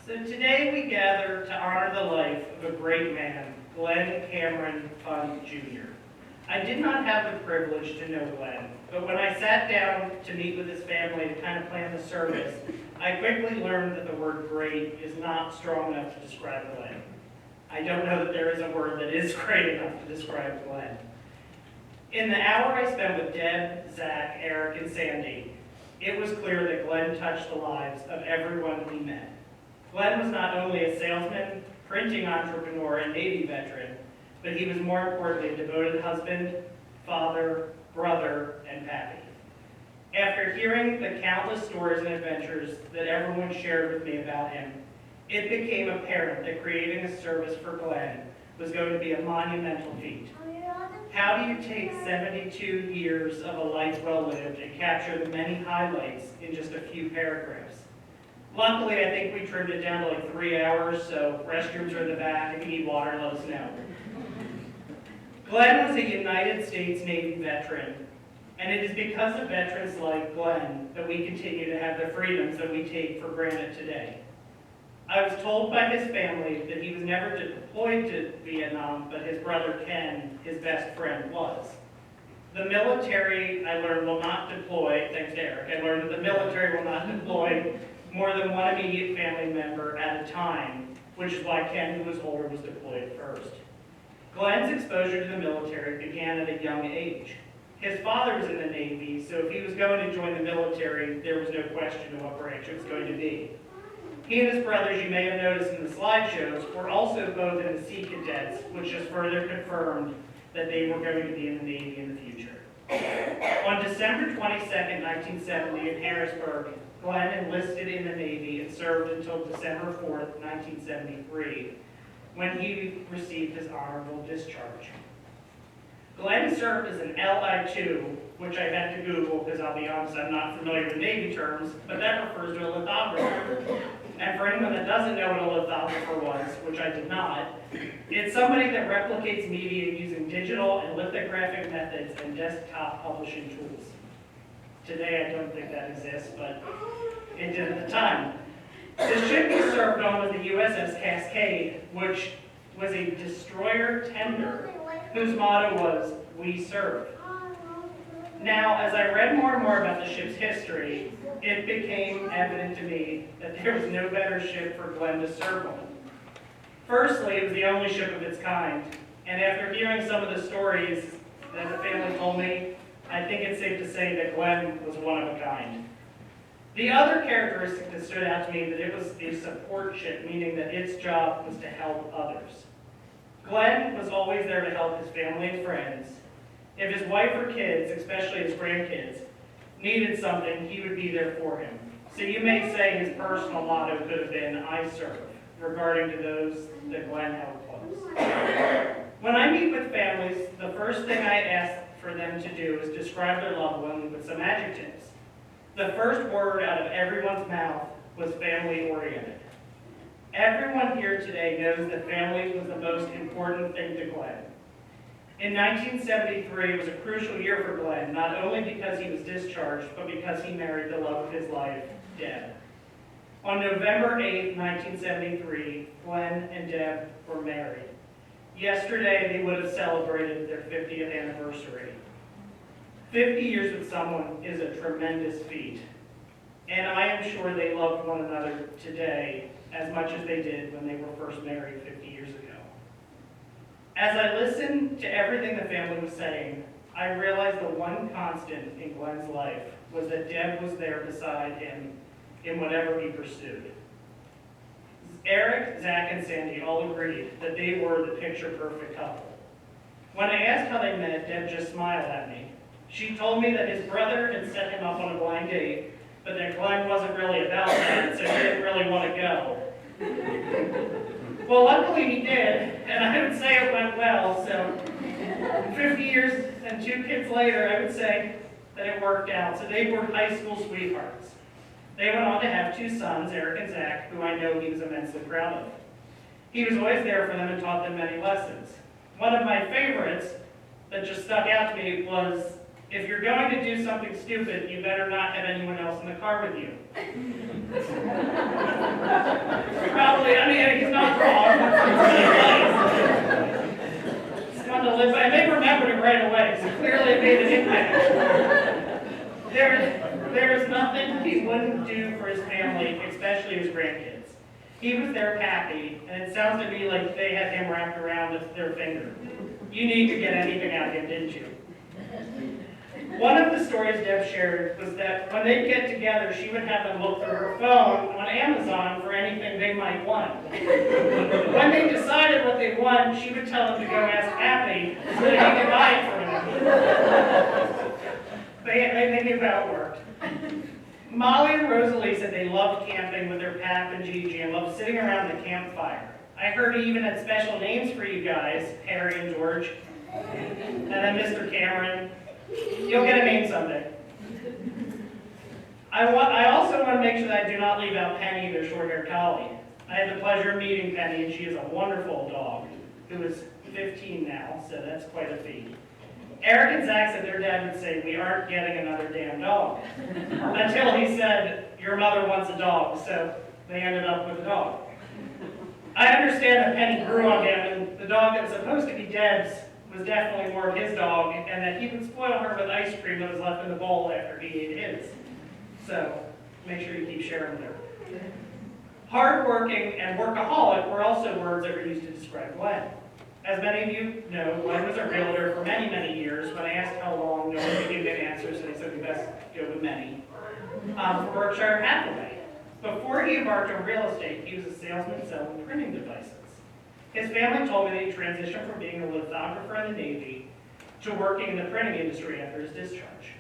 So today we gather to honor the life of a great man, Glenn Cameron Funt Jr. I did not have the privilege to know Glenn, but when I sat down to meet with his family to kind of plan the service, I quickly learned that the word great is not strong enough to describe Glenn. I don't know that there is a word that is great enough to describe Glenn. In the hour I spent with Deb, Zach, Eric, and Sandy, it was clear that Glenn touched the lives of everyone he met. Glenn was not only a salesman, printing entrepreneur, and Navy veteran, but he was more importantly a devoted husband, father, brother, and pappy. After hearing the countless stories and adventures that everyone shared with me about him, it became apparent that creating a service for Glenn was going to be a monumental feat. How do you take 72 years of a life well lived and capture the many highlights in just a few paragraphs? Luckily, I think we trimmed it down to like 3 hours, so restrooms are in the back. If you need water, let us know. Glenn was a United States Navy veteran, and it is because of veterans like Glenn that we continue to have the freedoms that we take for granted today. I was told by his family that he was never deployed to Vietnam, but his brother Ken, his best friend, was. The military, I learned, will not deploy, thanks to Eric, I learned that the military will not deploy more than one immediate family member at a time, which is why Ken, who was older, was deployed first. Glenn's exposure to the military began at a young age. His father was in the Navy, so if he was going to join the military, there was no question of what branch it was going to be. He and his brothers, you may have noticed in the slideshows, were also both in the Sea Cadets, which just further confirmed that they were going to be in the Navy in the future. On December 22nd, 1970, in Harrisburg, Glenn enlisted in the Navy and served until December 4th, 1973, when he received his honorable discharge. Glenn served as an LI-2, which I had to Google because I'll be honest, I'm not familiar with Navy terms, but that refers to a lithographer. And for anyone that doesn't know what a lithographer was, which I did not, it's somebody that replicates media using digital and lithographic methods and desktop publishing tools. Today I don't think that exists, but it did at the time. The ship he served on was the USS Cascade, which was a destroyer tender whose motto was, "We serve." Now, as I read more and more about the ship's history, it became evident to me that there was no better ship for Glenn to serve on. Firstly, it was the only ship of its kind, and after hearing some of the stories that the family told me, I think it's safe to say that Glenn was one of a kind. The other characteristic that stood out to me that it was a support ship, meaning that its job was to help others. Glenn was always there to help his family and friends. If his wife or kids, especially his grandkids, needed something, he would be there for him. So you may say his personal motto could have been, "I serve," regarding to those that Glenn held close. When I meet with families, the first thing I ask for them to do is describe their loved one with some adjectives. The first word out of everyone's mouth was family-oriented. Everyone here today knows that family was the most important thing to Glenn. In 1973, it was a crucial year for Glenn, not only because he was discharged, but because he married the love of his life, Deb. On November 8, 1973, Glenn and Deb were married. Yesterday, they would have celebrated their 50th anniversary. 50 years with someone is a tremendous feat, and I am sure they loved one another today as much as they did when they were first married 50 years ago. As I listened to everything the family was saying, I realized the one constant in Glenn's life was that Deb was there beside him in whatever he pursued. Eric, Zach, and Sandy all agreed that they were the picture-perfect couple. When I asked how they met, Deb just smiled at me. She told me that his brother had set him up on a blind date, but that Glenn wasn't really about that, so he didn't really want to go. Well, luckily he did, and I would say it went well, so 50 years and 2 kids later, I would say that it worked out. So they were high school sweethearts. They went on to have 2 sons, Eric and Zach, who I know he was immensely proud of. He was always there for them and taught them many lessons. One of my favorites that just stuck out to me was if you're going to do something stupid, you better not have anyone else in the car with you. Probably, I mean, he's not wrong. It's fun to live by. And they remembered it right away, so clearly it made an impact. There is nothing he wouldn't do for his family, especially his grandkids. He was their pappy, and it sounds to me like they had him wrapped around their finger. You need to get anything out of him, didn't you? One of the stories Deb shared was that when they'd get together, she would have them look through her phone on Amazon for anything they might want. When they decided what they want, she would tell them to go ask Pappy so that he could buy it for them. They knew how it worked. Molly and Rosalie said they loved camping with their Pap and Gigi and loved sitting around the campfire. I heard he even had special names for you guys, Harry and George, and then Mr. Cameron. You'll get a name someday. I also want to make sure that I do not leave out Penny, their short-haired collie. I had the pleasure of meeting Penny, and she is a wonderful dog who is 15 now, so that's quite a feat. Eric and Zach said their dad would say, "We aren't getting another damn dog," until he said, "Your mother wants a dog," so they ended up with a dog. I understand that Penny grew on him, and the dog that was supposed to be Deb's was definitely more of his dog, and that he would spoil her with ice cream that was left in the bowl after he ate his. So make sure you keep sharing with her. Hardworking and workaholic were also words that were used to describe Glenn. As many of you know, Glenn was a realtor for many, many years. When I asked how long, no one could give me an answer, so they said we best go with many. For Berkshire Hathaway. Before he embarked on real estate, he was a salesman selling printing devices. His family told me that he transitioned from being a lithographer in the Navy to working in the printing industry after his discharge.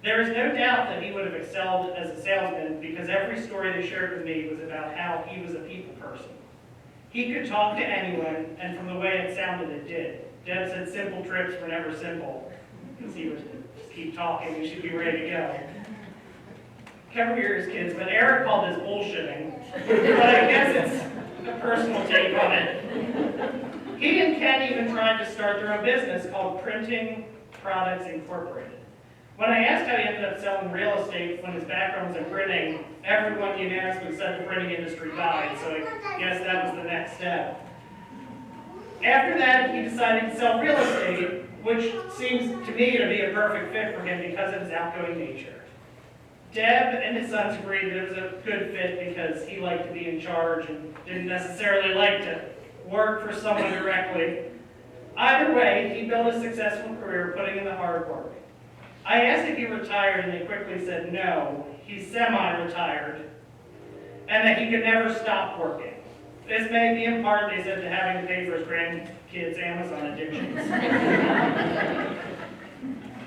There is no doubt that he would have excelled as a salesman because every story they shared with me was about how he was a people person. He could talk to anyone, and from the way it sounded, it did. Deb said simple trips were never simple because he would just keep talking, we should be ready to go. Cover your ears, kids, but Eric called this bullshitting, but I guess it's a personal take on it. He and Ken even tried to start their own business called Printing Products Incorporated. When I asked how he ended up selling real estate when his background was in printing, everyone unanimously said the printing industry died, so I guess that was the next step. After that, he decided to sell real estate, which seems to me to be a perfect fit for him because of his outgoing nature. Deb and his sons agreed that it was a good fit because he liked to be in charge and didn't necessarily like to work for someone directly. Either way, he built a successful career putting in the hard work. I asked if he retired, and they quickly said no, he's semi-retired, and that he could never stop working. This may be in part, they said, to having to pay for his grandkids' Amazon addictions.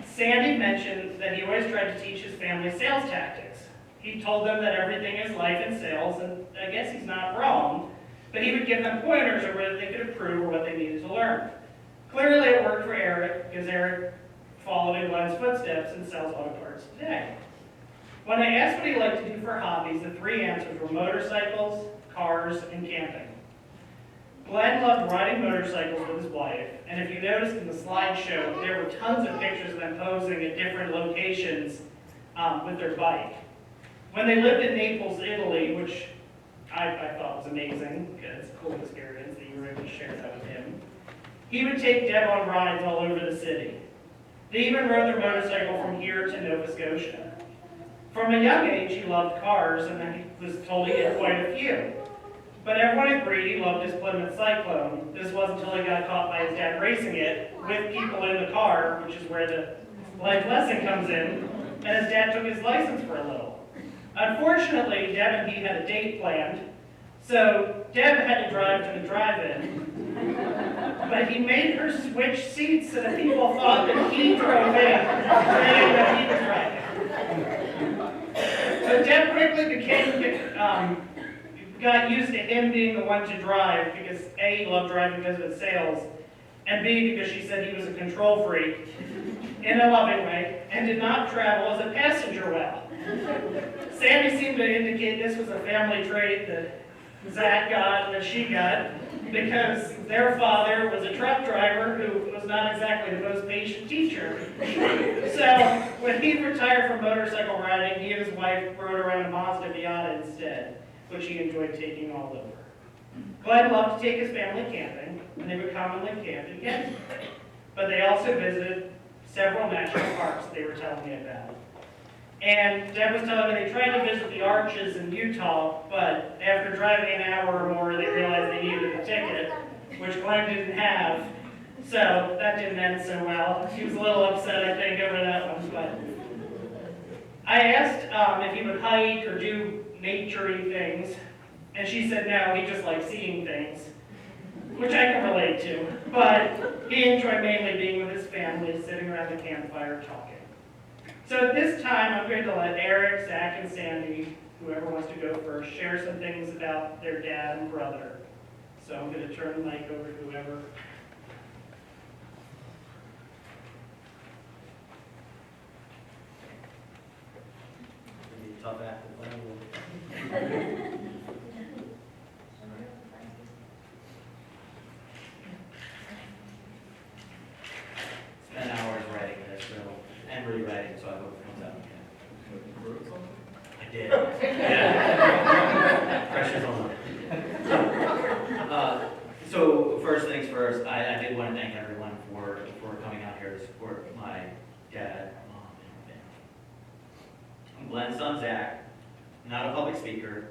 Sandy mentioned that he always tried to teach his family sales tactics. He told them that everything is life in sales, and I guess he's not wrong, but he would give them pointers on whether they could improve or what they needed to learn. Clearly it worked for Eric, because Eric followed in Glenn's footsteps and sells auto parts today. When I asked what he liked to do for hobbies, the three answers were motorcycles, cars, and camping. Glenn loved riding motorcycles with his wife, and if you noticed in the slideshow, there were tons of pictures of them posing at different locations with their bike. When they lived in Naples, Italy, which I thought was amazing, because it's a cool experience that you were able to share that with him, he would take Deb on rides all over the city. They even rode their motorcycle from here to Nova Scotia. From a young age, he loved cars, and then he was told he had quite a few. But everyone agreed he loved his Plymouth Cyclone. This wasn't until he got caught by his dad racing it with people in the car, which is where the life lesson comes in, and his dad took his license for a little. Unfortunately, Deb and he had a date planned, so Deb had to drive to the drive-in, but he made her switch seats so that people thought that he drove in, saying that he was driving. So Deb quickly got used to him being the one to drive because A, he loved driving because of his sales, and B, because she said he was a control freak in a loving way and did not travel as a passenger well. Sandy seemed to indicate this was a family trait that Zach got, that she got, because their father was a truck driver who was not exactly the most patient teacher. So when he retired from motorcycle riding, he and his wife rode around a Mazda Miata instead, which he enjoyed taking all over. Glenn loved to take his family camping, and they would commonly camp in Gettysburg. But they also visited several national parks that they were telling me about. And Deb was telling me they tried to visit the Arches in Utah, but after driving an hour or more, they realized they needed a ticket, which Glenn didn't have. So that didn't end so well. He was a little upset, I think, over that one. But I asked if he would hike or do nature-y things, and she said no, he just likes seeing things, which I can relate to. But he enjoyed mainly being with his family, sitting around the campfire talking. So at this time, I'm going to let Eric, Zach, and Sandy, whoever wants to go first, share some things about their dad and brother. So I'm going to turn the mic over to whoever. Tough act to play. Spent hours writing this, and rewriting, so I hope it comes out okay. I did. Yeah. Pressure's on. So first things first, I did want to thank everyone for coming out here to support my dad, mom, and family. I'm Glenn's son, Zach. I'm not a public speaker.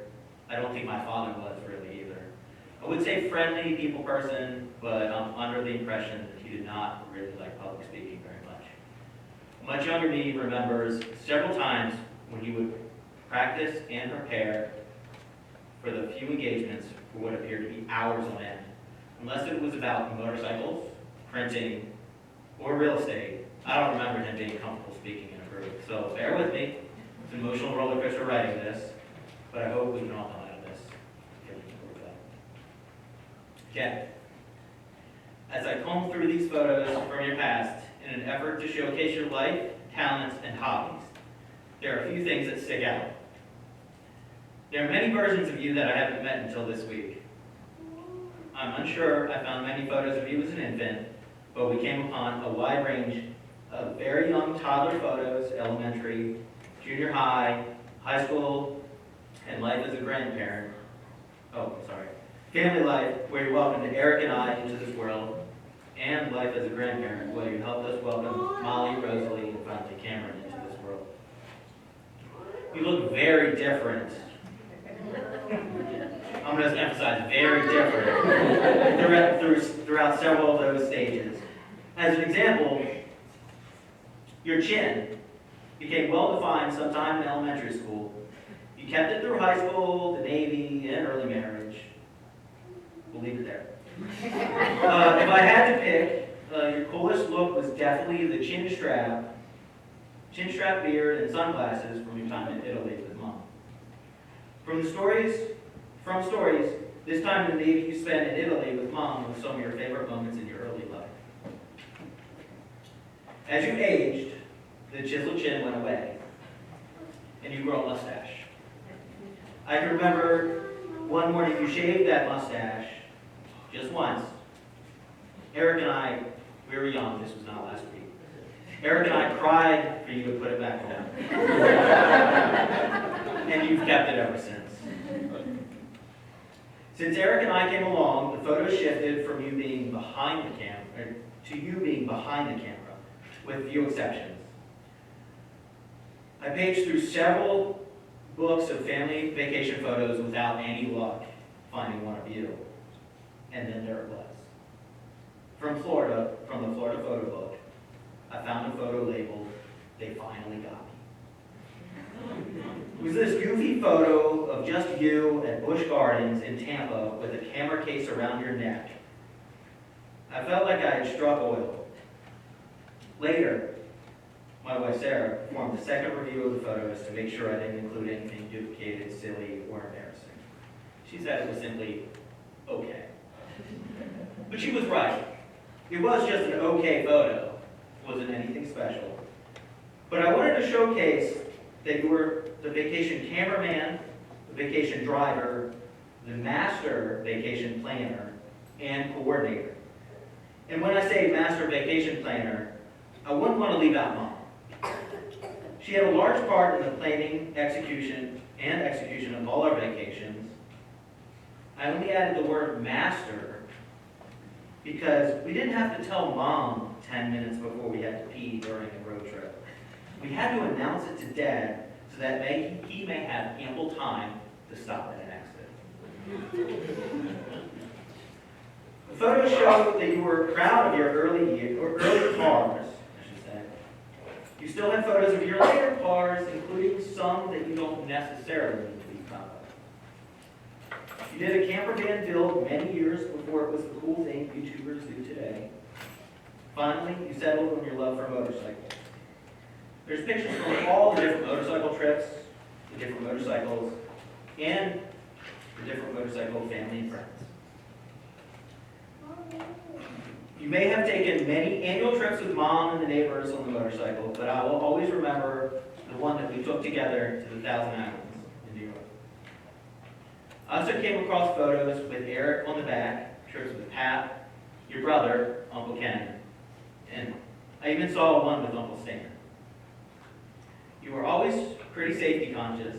I don't think my father was really either. I would say friendly people person, but I'm under the impression that he did not really like public speaking very much. A much younger me remembers several times when he would practice and prepare for the few engagements for what appeared to be hours on end. Unless it was about motorcycles, printing, or real estate, I don't remember him being comfortable speaking in a group. So bear with me. It's an emotional roller coaster writing this, but I hope we can all come out of this feeling improved up. Okay. As I comb through these photos from your past in an effort to showcase your life, talents, and hobbies, there are a few things that stick out. There are many versions of you that I haven't met until this week. I'm unsure. I found many photos of you as an infant, but we came upon a wide range of very young toddler photos, elementary, junior high, high school, and life as a grandparent. Family life, where you welcomed Eric and I into this world, and life as a grandparent, where you helped us welcome Molly, Rosalie, and finally Cameron into this world. You look very different. I'm going to emphasize very different throughout several of those stages. As an example, your chin became well-defined sometime in elementary school. You kept it through high school, the Navy, and early marriage. We'll leave it there. If I had to pick, your coolest look was definitely the chin strap beard, and sunglasses from your time in Italy with Mom. From stories, this time in the Navy you spent in Italy with Mom was some of your favorite moments in your early life. As you aged, the chiseled chin went away, and you grew a mustache. I can remember one morning you shaved that mustache just once. Eric and I, we were young, this was not last week. Eric and I cried for you to put it back on. And you've kept it ever since. Since Eric and I came along, the photos shifted from you being behind the camera to you being behind the camera, with few exceptions. I paged through several books of family vacation photos without any luck finding one of you. And then there it was. From the Florida photo book, I found a photo labeled, "They Finally Got Me." It was this goofy photo of just you at Busch Gardens in Tampa with a camera case around your neck. I felt like I had struck oil. Later, my wife Sarah performed a second review of the photos to make sure I didn't include anything duplicated, silly, or embarrassing. She said it was simply okay. But she was right. It was just an okay photo. It wasn't anything special. But I wanted to showcase that you were the vacation cameraman, the vacation driver, the master vacation planner, and coordinator. And when I say master vacation planner, I wouldn't want to leave out Mom. She had a large part in the planning, execution of all our vacations. I only added the word master because we didn't have to tell Mom 10 minutes before we had to pee during a road trip. We had to announce it to Dad so that he may have ample time to stop at an exit. The photos show that you were proud of your early cars, I should say. You still have photos of your later cars, including some that you don't necessarily need to be proud of. You did a camper van build many years before it was the cool thing YouTubers do today. Finally, you settled on your love for motorcycles. There's pictures from all the different motorcycle trips, the different motorcycles, and the different motorcycle family and friends. You may have taken many annual trips with Mom and the neighbors on the motorcycle, but I will always remember the one that we took together to the Thousand Islands in New York. I also came across photos with Eric on the back, trips with Pat, your brother, Uncle Ken, and I even saw one with Uncle Stan. You were always pretty safety conscious.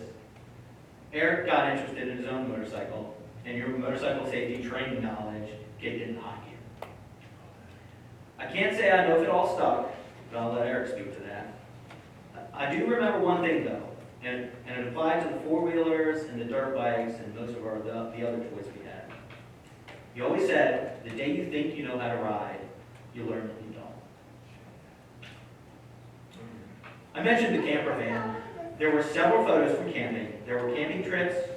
Eric got interested in his own motorcycle, and your motorcycle safety training knowledge kicked into high gear. I can't say I know if it all stuck, but I'll let Eric speak to that. I do remember one thing though, and it applied to the four-wheelers and the dirt bikes and most of the other toys we had. You always said, the day you think you know how to ride, you learn that you don't. I mentioned the camper van. There were several photos from camping. There were camping trips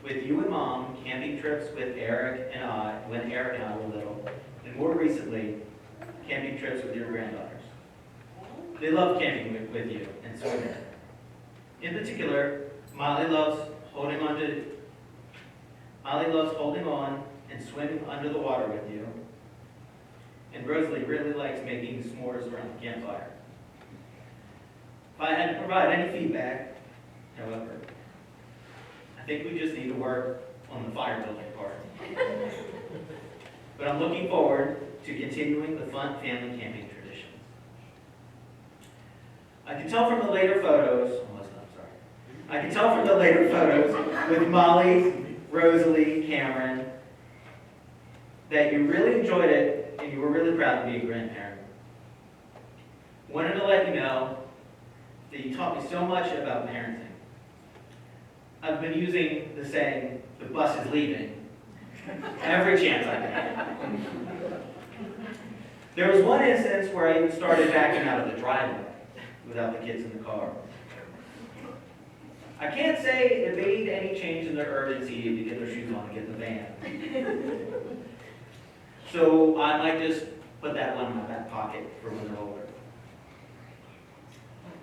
with you and Mom, camping trips with Eric and I, when Eric and I were little, and more recently, camping trips with your granddaughters. They love camping with you and swimming. In particular, Molly loves holding on and swimming under the water with you. And Rosalie really likes making s'mores around the campfire. If I had to provide any feedback, however, I think we just need to work on the fire building part. But I'm looking forward to continuing the Funt family camping traditions. I can tell from the later photos, with Molly, Rosalie, Cameron, that you really enjoyed it and you were really proud to be a grandparent. Wanted to let you know that you taught me so much about parenting. I've been using the saying, the bus is leaving, every chance I can. There was one instance where I even started backing out of the driveway without the kids in the car. I can't say it made any change in their urgency to get their shoes on and get in the van. So I might just put that one in my back pocket for when they're older.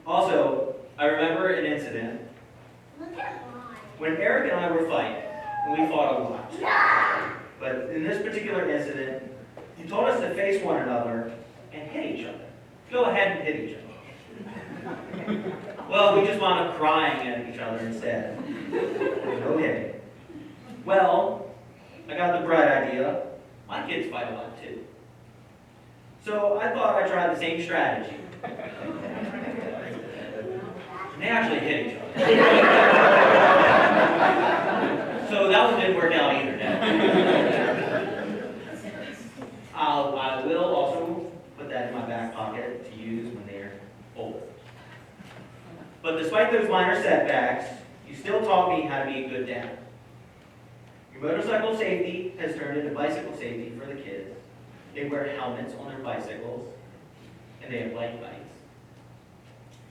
Also, I remember an incident when Eric and I were fighting, and we fought a lot. But in this particular incident, you told us to face one another and hit each other. Go ahead and hit each other. Well, we just wound up crying at each other instead. No hitting. Well, I got the bright idea. My kids fight a lot too. So I thought I'd try the same strategy. And they actually hit each other. So that one didn't work out either. I will also put that in my back pocket to use when they're older. But despite those minor setbacks, you still taught me how to be a good dad. Your motorcycle safety has turned into bicycle safety for the kids. They wear helmets on their bicycles, and they have bike bikes.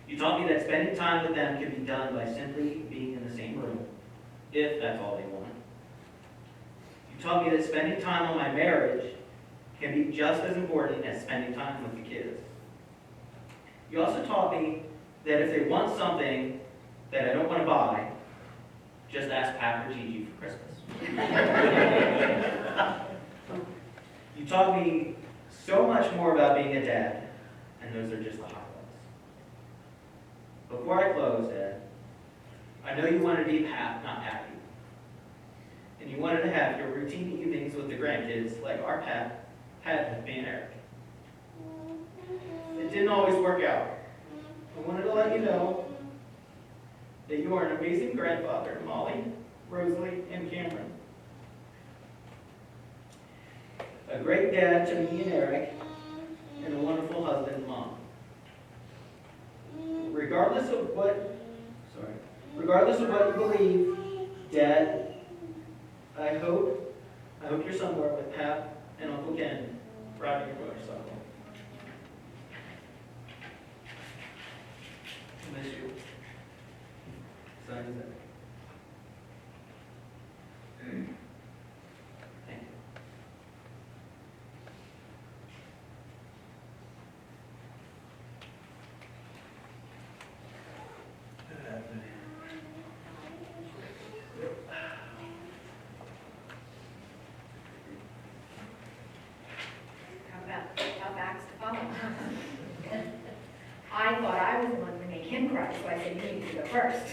You taught me that spending time with them can be done by simply being in the same room, if that's all they want. You taught me that spending time on my marriage can be just as important as spending time with the kids. You also taught me that if they want something that I don't want to buy, just ask Pat or Gigi for Christmas. You taught me so much more about being a dad, and those are just the highlights. Before I close, Dad, I know you want to be not happy. and you wanted to have your routine evenings with the grandkids like our Pat had with me and Eric. It didn't always work out. I wanted to let you know that you are an amazing grandfather to Molly, Rosalie, and Cameron. A great dad to me and Eric, and a wonderful husband and mom. Regardless of what you believe, Dad, I hope you're somewhere with Pap and Uncle Ken riding your motorcycle. I miss you. Sign Zach. Thank you. How facts to follow. I thought I was the one to make him cry, so I said, you need to go first.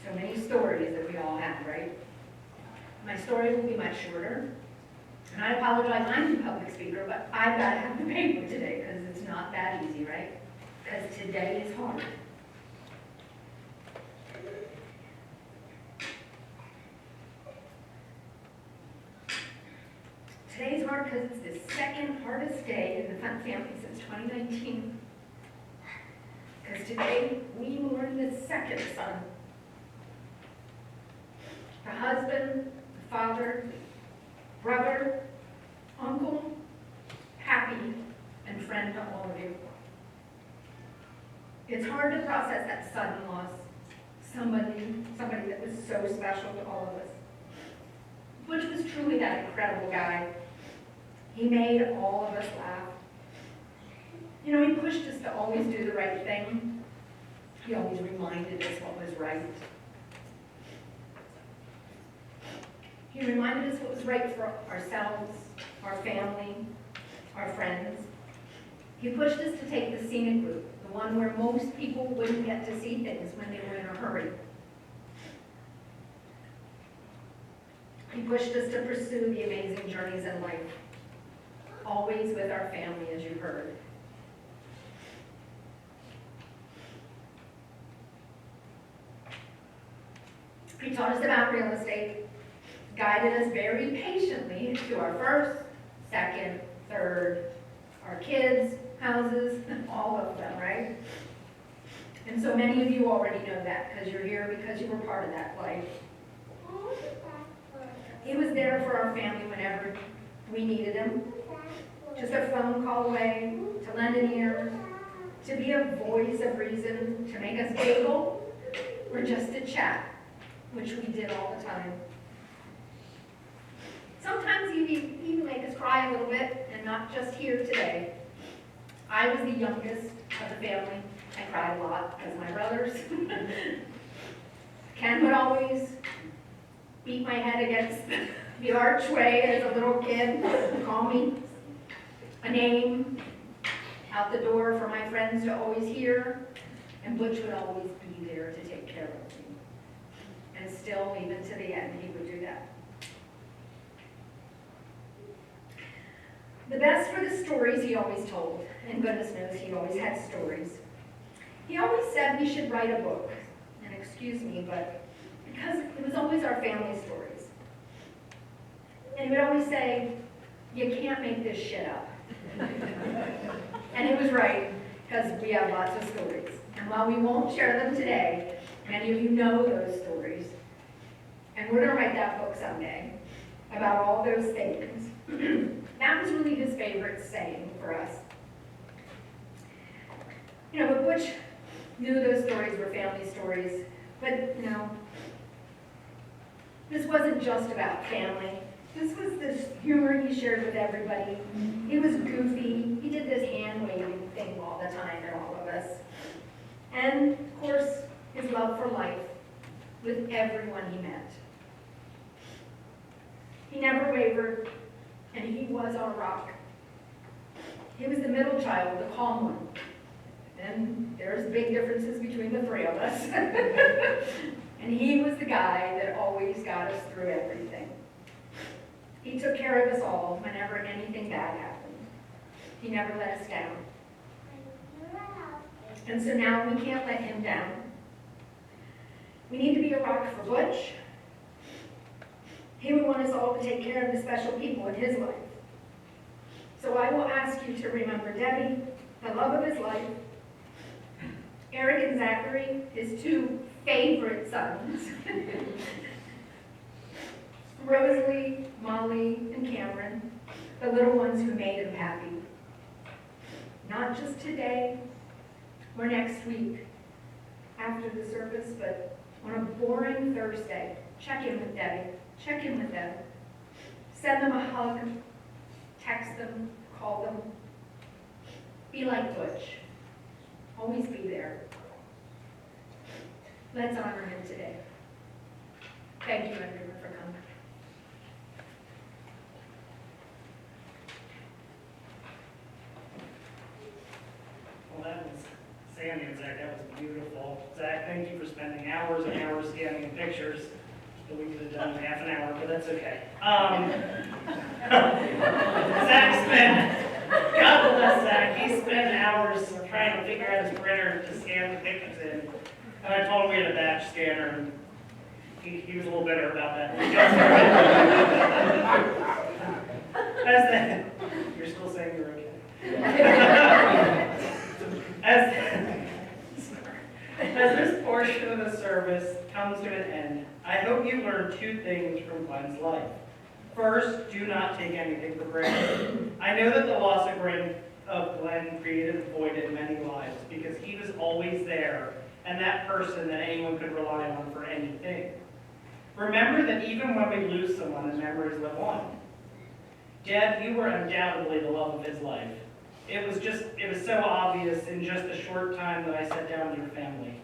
So many stories that we all have, right? My story will be much shorter. And I apologize, I'm the public speaker, but I've got to have the paper today because it's not that easy, right? Because today is hard. Today's hard because it's the second hardest day in the Funt family since 2019. Because today we mourn the second son. The husband, the father, brother, uncle, happy, and friend to all of you. It's hard to process that sudden loss. Somebody that was so special to all of us. Butch was truly that incredible guy. He made all of us laugh. You know, he pushed us to always do the right thing. He always reminded us what was right. He reminded us what was right for ourselves, our family, our friends. He pushed us to take the scenic route, the one where most people wouldn't get to see things when they were in a hurry. He pushed us to pursue the amazing journeys in life, always with our family, as you heard. He taught us about real estate, guided us very patiently to our first, second, third, our kids, houses, all of them, right? And so many of you already know that because you're here because you were part of that life. He was there for our family whenever we needed him. Just a phone call away, to lend an ear, to be a voice of reason, to make us giggle, or just to chat, which we did all the time. Sometimes he'd even make us cry a little bit, and not just here today. I was the youngest of the family. I cried a lot because of my brothers. Ken would always beat my head against the archway as a little kid, call me a name out the door for my friends to always hear, and Butch would always be there to take care of me. And still, even to the end, he would do that. The best for the stories he always told, and goodness knows he always had stories. He always said we should write a book, and excuse me, but because it was always our family stories. And he would always say, you can't make this shit up. And he was right, because we have lots of stories. And while we won't share them today, many of you know those stories. And we're going to write that book someday about all those things. That was really his favorite saying for us. You know, but Butch knew those stories were family stories. But, you know, this wasn't just about family. This was this humor he shared with everybody. He was goofy. He did this hand-waving thing all the time to all of us. And, of course, his love for life with everyone he met. He never wavered, and he was our rock. He was the middle child, the calm one. And there's big differences between the three of us. And And he was the guy that always got us through everything. He took care of us all whenever anything bad happened. He never let us down. And so now we can't let him down. We need to be a rock for Butch. He would want us all to take care of the special people in his life. So I will ask you to remember Debbie, the love of his life, Eric and Zachary, his two favorite sons, Rosalie, Molly, and Cameron, the little ones who made him happy. Not just today or next week after the service, but on a boring Thursday, check in with Debbie, check in with them, send them a hug, text them, call them. Be like Butch. Always be there. Let's honor him today. Thank you, everyone, for coming. Well, that was Sandy and Zach, that was beautiful. Zach, thank you for spending hours and hours scanning pictures that we could have done in half an hour, but that's okay. Zach spent, God bless Zach, he spent hours trying to figure out his printer to scan the pictures in. And I told him we had a batch scanner, and he was a little bitter about that. You're still saying you're okay. As this portion of the service comes to an end, I hope you learn two things from Glenn's life. First, do not take anything for granted. I know that the loss of Glenn created a void in many lives because he was always there and that person that anyone could rely on for anything. Remember that even when we lose someone, the memories live on. Dad, you were undoubtedly the love of his life. It was so obvious in just the short time that I sat down with your family.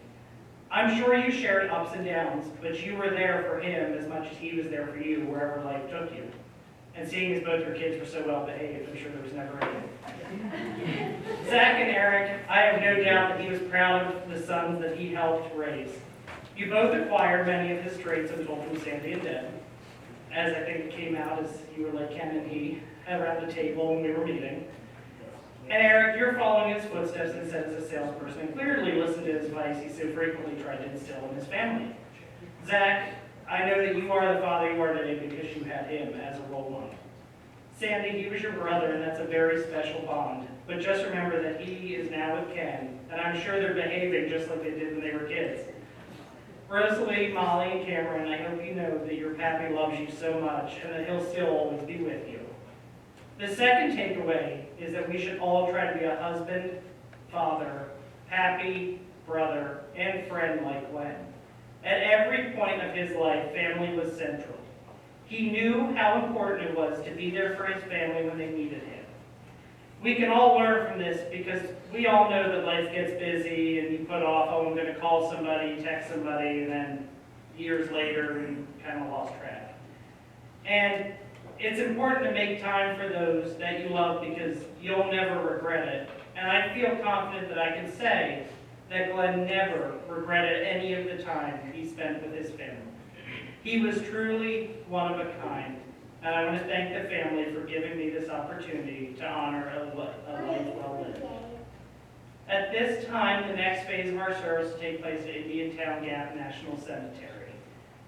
I'm sure you shared ups and downs, but you were there for him as much as he was there for you wherever life took you. And seeing as both your kids were so well behaved, I'm sure there was never any. Zach and Eric, I have no doubt that he was proud of the sons that he helped raise. You both acquired many of his traits I'm told from Sandy and Deb, as I think it came out as you were like Ken and he around the table when we were meeting. And Eric, you're following his footsteps and said as a salesperson, and clearly listened to his advice he so frequently tried to instill in his family. Zach, I know that you are the father you are today because you had him as a role model. Sandy, he was your brother, and that's a very special bond. But just remember that he is now with Ken, and I'm sure they're behaving just like they did when they were kids. Rosalie, Molly, and Cameron, I hope you know that your pappy loves you so much, and that he'll still always be with you. The second takeaway is that we should all try to be a husband, father, pappy, brother, and friend like Glenn. At every point of his life, family was central. He knew how important it was to be there for his family when they needed him. We can all learn from this because we all know that life gets busy and you put off, oh, I'm going to call somebody, text somebody, and then years later you kind of lost track. And it's important to make time for those that you love because you'll never regret it. And I feel confident that I can say that Glenn never regretted any of the time he spent with his family. He was truly one of a kind, and I want to thank the family for giving me this opportunity to honor a life well lived. At this time, the next phase of our service will take place at Indiantown Gap National Cemetery.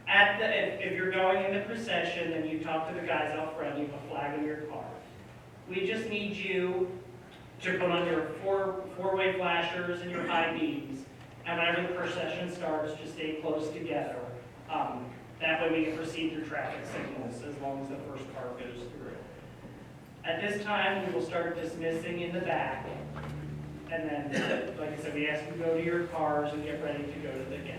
If you're going in the procession and you talk to the guys out front, you have a flag in your car. We just need you to put on your four-way flashers and your high beams, and whenever the procession starts, just stay close together. That way we can proceed through traffic signals as long as the first car goes through. At this time, we will start dismissing in the back, and then, like I said, we ask you to go to your cars and get ready to go to the gate.